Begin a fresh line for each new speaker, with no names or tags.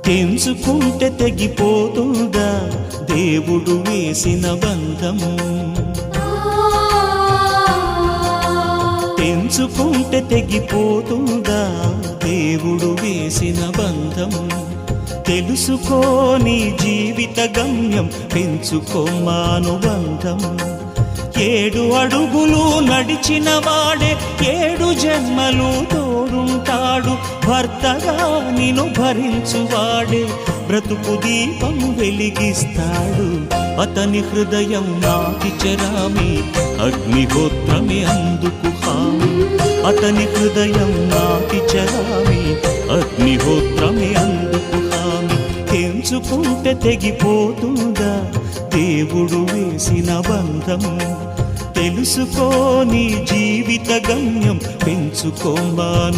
తెంచుకుంటే తెగిపోతుందా దేవుడు వేసిన బంధం? తెంచుకుంటే తెగిపోతుందా దేవుడు వేసిన బంధం? తెలుసుకో నీ జీవిత గమ్యం, పెంచుకోమానుబంధం. 7 అడుగులు నడిచిన వాడే 7 జన్మలు తోడుంటాడు. భర్తగా నిన్ను భరించువాడే బ్రతుకు దీపం వెలిగిస్తాడు. అతని హృదయం నాటి చెరామి, అగ్నిహోత్రమే అందుకు హామీ. అతని హృదయం నాటి చెరామి, అగ్నిహోత్రమే అందుకు హామీ. తెంచుకుంటే తెగిపోతుందా దేవుడు వేసిన బంధం? తెలుసుకో నీ జీవిత గమ్యం, పెంచుకోమానుబంధం.